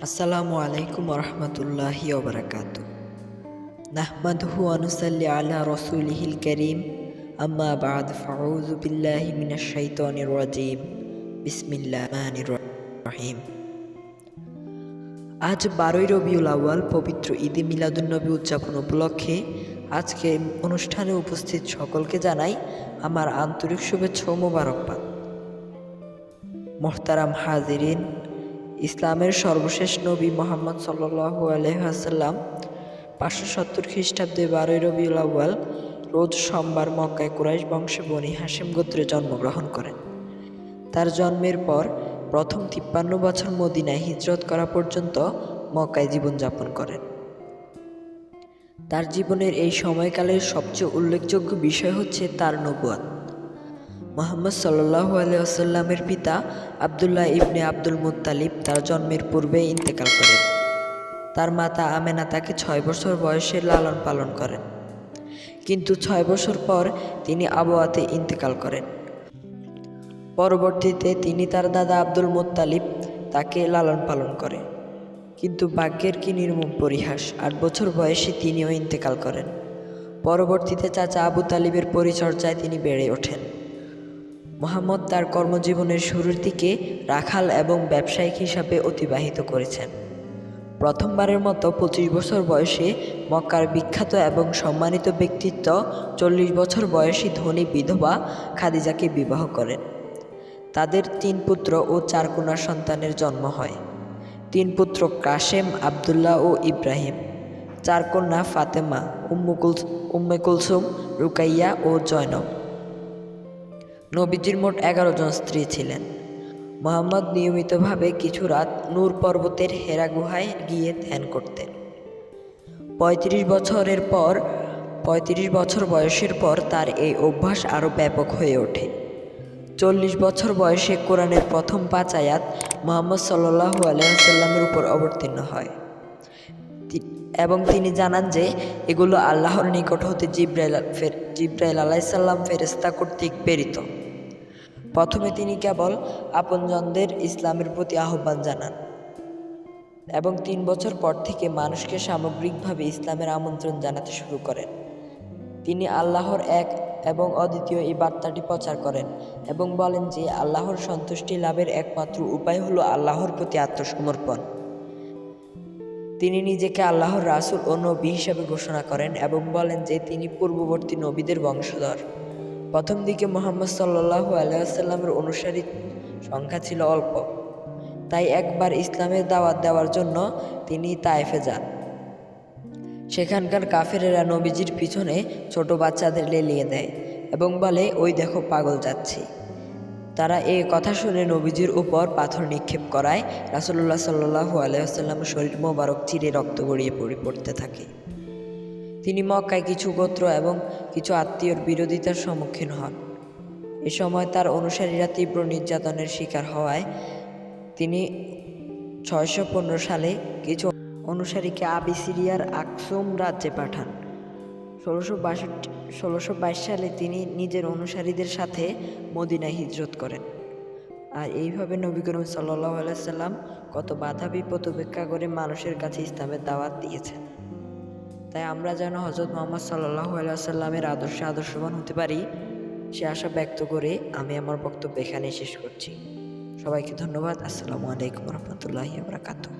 আসসালামু আলাইকুম ওরহমতুল্লাহি ওবরাকাতু। নাহমাদুহু ওয়া নুসাল্লি আলা রাসূলিহিল কারীম, আম্মা বা'দ, ফাউযু বিল্লাহি মিনাশ শাইতানির রাজীম। বিসমিল্লাহির রহমানির রহিম। আজ 12ই রবিউল আউয়াল, পবিত্র ঈদে মিলাদুন্নবী উদযাপন উপলক্ষে আজকে অনুষ্ঠানে উপস্থিত সকলকে জানাই আমার আন্তরিক শুভেচ্ছা ও মোবারকবাদ। মোহতারাম হাজিরিন, ইসলামের সর্বশেষ নবী মুহাম্মদ সাল্লাল্লাহু আলাইহি ওয়াসাল্লাম 570 খ্রিস্টাব্দে 12ই রবিউল আউয়াল রোজ সোমবার মক্কায় কুরাইশ বংশে বনি হাশিম গোত্রে জন্মগ্রহণ করেন। তার জন্মের পর প্রথম 53 বছর মদিনায় হিজরত করা পর্যন্ত মক্কায় জীবনযাপন করেন। তার জীবনের এই সময়কালের সবচেয়ে উল্লেখযোগ্য বিষয় হচ্ছে তার নবুয়ত। মুহাম্মদ সাল্লাল্লাহু আলাইহি ওয়াসাল্লামের পিতা আব্দুল্লাহ ইবনে আব্দুল মুত্তালিব তার জন্মের পূর্বে ইন্তেকাল করেন। তার মাতা আমেনা তাকে 6 বছর বয়সে লালন পালন করেন, কিন্তু 6 বছর পর তিনি আবওয়াতে ইন্তেকাল করেন। পরবর্তীতে তিনি তার দাদা আব্দুল মুত্তালিব তাকে লালন পালন করে, কিন্তু ভাগ্যের কি নির্মম পরিহাস, 8 বছর বয়সে তিনিও ইন্তেকাল করেন। পরবর্তীতে চাচা আবু তালিবের পরিচর্যায় তিনি বেড়ে ওঠেন। মুহাম্মদ তার কর্মজীবনের শুরুর দিকে রাখাল এবং ব্যবসায়িক হিসাবে অতিবাহিত করেছেন। প্রথমবারের মতো 25 বছর বয়সে মক্কার বিখ্যাত এবং সম্মানিত ব্যক্তিত্ব 40 বছর বয়সী ধনী বিধবা খাদিজাকে বিবাহ করেন। তাদের 3 পুত্র ও 4 কন্যা সন্তানের জন্ম হয়। 3 পুত্র কাশেম, আবদুল্লাহ ও ইব্রাহিম, 4 কন্যা ফাতেমা, উম্মে কুলসুম, রুকাইয়া ও জয়নব। নবীজির মোট 11 জন স্ত্রী ছিলেন। মুহাম্মদ নিয়মিতভাবে কিছু রাত নূর পর্বতের হেরা গুহায় গিয়ে ধ্যান করতেন। 35 বছর বয়সের পর তার এই অভ্যাস আরও ব্যাপক হয়ে ওঠে। 40 বছর বয়সে কোরআনের প্রথম 5 আয়াত মুহাম্মদ সাল্লাল্লাহু আলাইহি ওয়াসাল্লামের উপর অবতীর্ণ হয় এবং তিনি জানান যে এগুলো আল্লাহর নিকট হতে জিবরাইল আলাইহিস সালাম ফেরেশতা কর্তৃক প্রেরিত। প্রথমে তিনি কেবল আপনজনদের ইসলামের প্রতি আহ্বান জানান এবং 3 বছর পর থেকে মানুষকে সামগ্রিকভাবে ইসলামের আমন্ত্রণ জানাতে শুরু করেন। তিনি আল্লাহর এক এবং অদ্বিতীয় এই বার্তাটি প্রচার করেন এবং বলেন যে আল্লাহর সন্তুষ্টি লাভের একমাত্র উপায় হলো আল্লাহর প্রতি আত্মসমর্পণ। তিনি নিজেকে আল্লাহর রাসূল ও নবী হিসাবে ঘোষণা করেন এবং বলেন যে তিনি পূর্ববর্তী নবীদের বংশধর। প্রথম দিকে মুহাম্মদ সাল্লাল্লাহু আলাইহি ওয়াসাল্লামের অনুসারীর সংখ্যা ছিল অল্প, তাই একবার ইসলামের দাওয়াত দেওয়ার জন্য তিনি তায়েফে যান। সেখানকার কাফেরেরা নবীজির পিছনে ছোট বাচ্চাদের লেলিয়ে দেয় এবং বলে, ওই দেখো পাগল যাচ্ছে। তারা এই কথা শুনে নবীজির উপর পাথর নিক্ষেপ করায় রাসূলুল্লাহ সাল্লাল্লাহু আলাইহি ওয়াসাল্লামের শরীর মোবারক চিরে রক্ত গড়িয়ে পড়তে থাকে। তিনি মক্কায় কিছু গোত্র এবং কিছু আত্মীয়র বিরোধিতার সম্মুখীন হন। এ সময় তার অনুসারীরা তীব্র নির্যাতনের শিকার হওয়ায় তিনি 615 সালে কিছু অনুসারীকে আবিসিরিয়ার আকসুম রাজ্যে পাঠান। 1622 সালে তিনি নিজের অনুসারীদের সাথে মদিনায় হিজরত করেন। আর এইভাবে নবী করিম সাল্লাল্লাহু আলাইহি ওয়াসাল্লাম কত বাধা বিপদ উপেক্ষা করে মানুষের কাছে ইসলামের দাওয়াত দিয়েছেন। তাই আমরা যেন হযরত মুহাম্মদ সাল্লাল্লাহু আলাইহি ওয়াসাল্লামের আদর্শে আদর্শবান হতে পারি, সে আশা ব্যক্ত করে আমি আমার বক্তব্য এখানেই শেষ করছি। সবাইকে ধন্যবাদ। আসসালামু আলাইকুম ওয়া রাহমাতুল্লাহি ওয়া বারাকাতুহু।